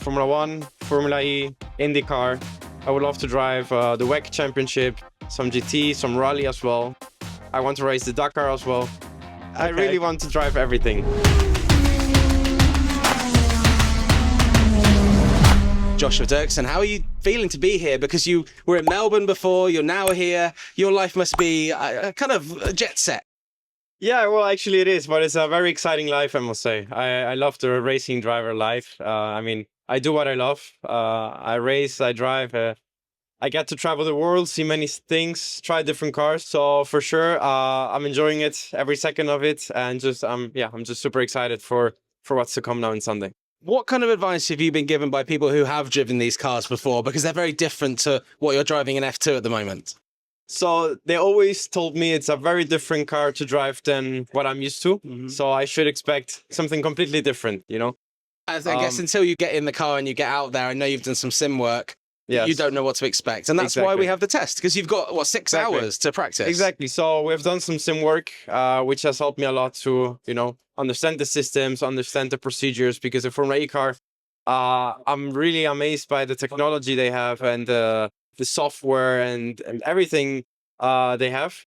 Formula 1, Formula E, IndyCar. I would love to drive the WEC Championship, some GT, some rally as well. I want to race the Dakar as well. I really want to drive everything. Joshua Duerksen, how are you feeling to be here? Because you were in Melbourne before, you're now here. Your life must be a kind of jet set. Yeah, well, actually it is, but it's a very exciting life, I must say. I love the racing driver life. I mean, I do what I love. I race, I drive. I get to travel the world, see many things, try different cars. So for sure, I'm enjoying it, every second of it. And just, I'm just super excited for what's to come now on Sunday. What kind of advice have you been given by people who have driven these cars before? Because they're very different to what you're driving in F2 at the moment. So they always told me it's a very different car to drive than what I'm used to. So I should expect something completely different, you know? I guess until you get in the car and you get out there, I know you've done some sim work. Yes. You don't know what to expect. And that's why we have the test, because you've got, what, 6 hours to practice? Exactly. So we've done some sim work, which has helped me a lot to, you know, understand the systems, understand the procedures, because the Formula E car, I'm really amazed by the technology they have and the software and everything they have.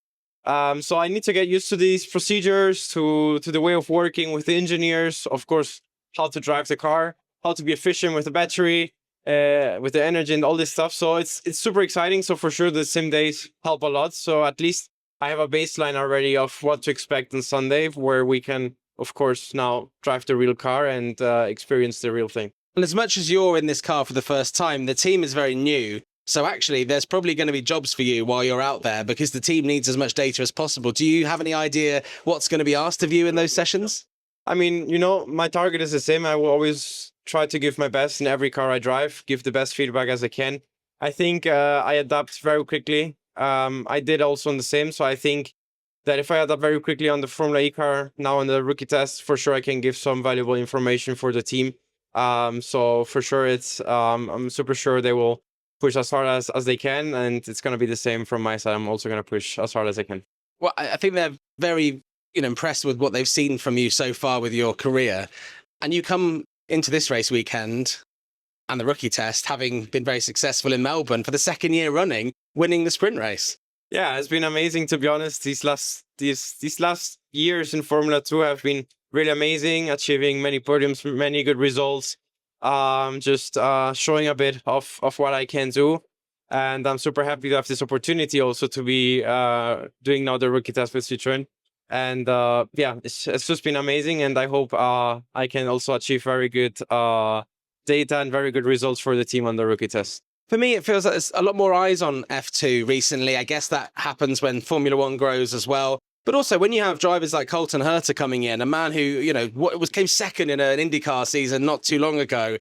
So I need to get used to these procedures, to the way of working with the engineers, of course, how to drive the car, how to be efficient with the battery, with the energy and all this stuff. So it's super exciting. So for sure the sim days help a lot. So at least I have a baseline already of what to expect on Sunday, where we can, of course, now drive the real car and experience the real thing. And as much as you're in this car for the first time, the team is very new. So actually, there's probably going to be jobs for you while you're out there, because the team needs as much data as possible. Do you have any idea what's going to be asked of you in those sessions? I mean, you know, my target is the same. I will always try to give my best in every car I drive, give the best feedback as I can. I think I adapt very quickly. I did also on the same. So I think that if I adapt very quickly on the Formula E car, now on the rookie test, for sure I can give some valuable information for the team. So for sure, I'm super sure they will push as hard as they can, and it's going to be the same from my side. I'm also going to push as hard as I can. Well, I think they're very impressed with what they've seen from you so far with your career. And you come into this race weekend and the rookie test, having been very successful in Melbourne for the second year running, winning the sprint race. Yeah, it's been amazing, to be honest. These last years in Formula 2 have been really amazing, achieving many podiums, many good results. Just showing a bit of what I can do. And I'm super happy to have this opportunity also to be doing now the rookie test with Citroën. And yeah, it's just been amazing. And I hope I can also achieve very good data and very good results for the team on the rookie test. For me, it feels like there's a lot more eyes on F2 recently. I guess that happens when Formula 1 grows as well. But also when you have drivers like Colton Herta coming in, a man who, came second in an IndyCar season not too long ago,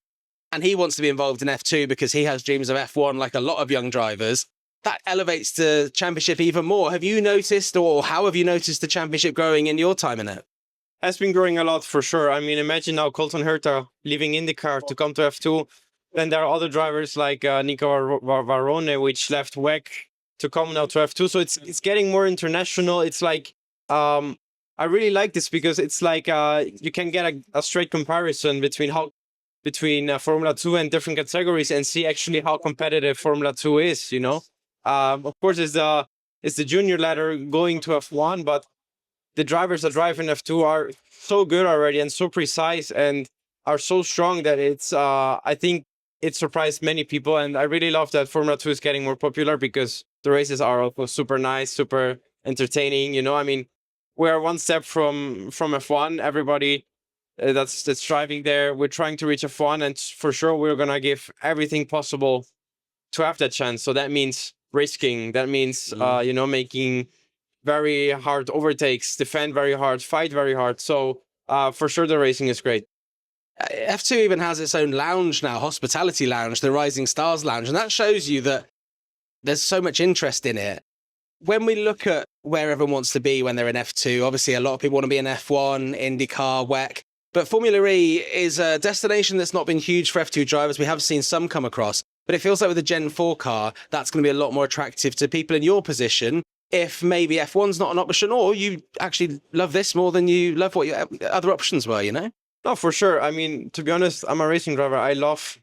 and he wants to be involved in F2 because he has dreams of F1 like a lot of young drivers, that elevates the championship even more. Have you noticed, or how have you noticed the championship growing in your time in it? Has been growing a lot for sure. I mean, imagine now Colton Herta leaving IndyCar to come to F2. Then there are other drivers like Nico Varrone, which left WEC to come now to F2. So it's getting more international. It's like, I really like this because it's like you can get a straight comparison between Formula 2 and different categories and see actually how competitive Formula 2 is, you know. Of course, it's the junior ladder going to F1, but the drivers that drive in F2 are so good already and so precise and are so strong that I think it surprised many people. And I really love that Formula 2 is getting more popular because the races are also super nice, super entertaining. You know, I mean, we're one step from F1. Everybody that's driving there, we're trying to reach F1, and for sure we're gonna give everything possible to have that chance. So that means risking. That means making very hard overtakes, defend very hard, fight very hard. So for sure the racing is great. F2 even has its own lounge now, hospitality lounge, the Rising Stars lounge, and that shows you that there's so much interest in it. When we look at where everyone wants to be when they're in F2, obviously a lot of people want to be in F1, IndyCar, WEC, but Formula E is a destination that's not been huge for F2 drivers. We have seen some come across, but it feels like with the Gen 4 car, that's going to be a lot more attractive to people in your position if maybe F1's not an option, or you actually love this more than you love what your other options were, you know? No, for sure. I mean, to be honest, I'm a racing driver. I love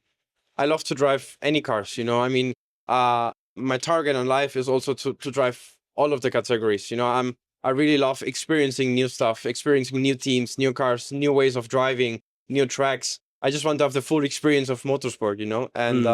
I love to drive any cars, you know. I mean, my target in life is also to drive all of the categories. You know, I really love experiencing new stuff, experiencing new teams, new cars, new ways of driving, new tracks. I just want to have the full experience of motorsport, you know. And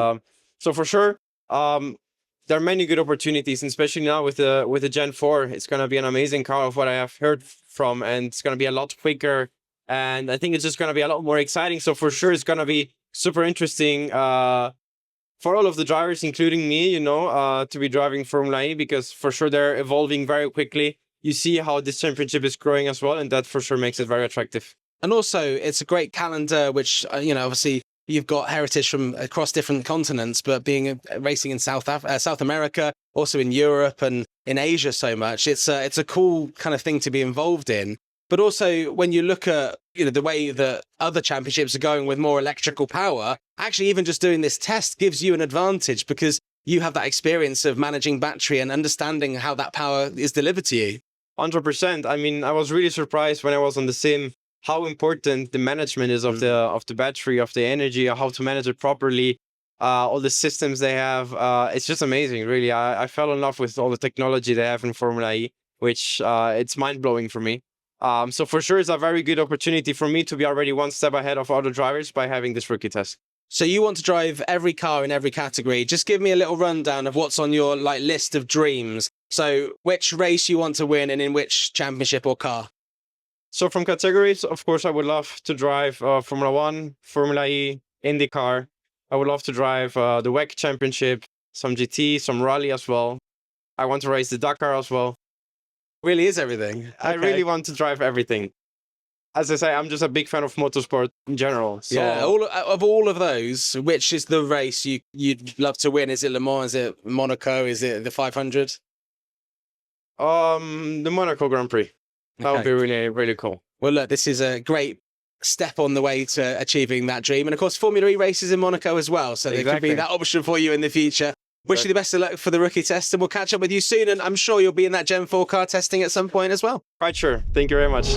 so for sure, there are many good opportunities, and especially now with the Gen 4, it's gonna be an amazing car of what I have heard from, and it's gonna be a lot quicker, and I think it's just gonna be a lot more exciting. So for sure, it's gonna be super interesting for all of the drivers, including me, you know, to be driving Formula E, because for sure they're evolving very quickly. You see how this championship is growing as well, and that for sure makes it very attractive. And also, it's a great calendar, which, you know, obviously you've got heritage from across different continents, but being racing in South America, also in Europe and in Asia so much, it's a cool kind of thing to be involved in. But also, when you look at, you know, the way that other championships are going with more electrical power, actually even just doing this test gives you an advantage because you have that experience of managing battery and understanding how that power is delivered to you. 100%. I mean, I was really surprised when I was on the sim how important the management is of the battery, of the energy, how to manage it properly, all the systems they have. It's just amazing, really. I fell in love with all the technology they have in Formula E, which it's mind-blowing for me. So for sure, it's a very good opportunity for me to be already one step ahead of other drivers by having this rookie test. So you want to drive every car in every category. Just give me a little rundown of what's on your list of dreams. So which race you want to win and in which championship or car? So from categories, of course, I would love to drive Formula 1, Formula E, IndyCar. I would love to drive the WEC Championship, some GT, some Rally as well. I want to race the Dakar as well. Really is everything. I really want to drive everything. As I say, I'm just a big fan of motorsport in general. So yeah, all of those, which is the race you'd love to win? Is it Le Mans? Is it Monaco? Is it the 500? The Monaco Grand Prix. That would be really, really cool. Well, look, this is a great step on the way to achieving that dream. And of course, Formula E races in Monaco as well. So there could be that option for you in the future. Wish you the best of luck for the rookie test, and we'll catch up with you soon. And I'm sure you'll be in that Gen 4 car testing at some point as well. Quite sure. Thank you very much.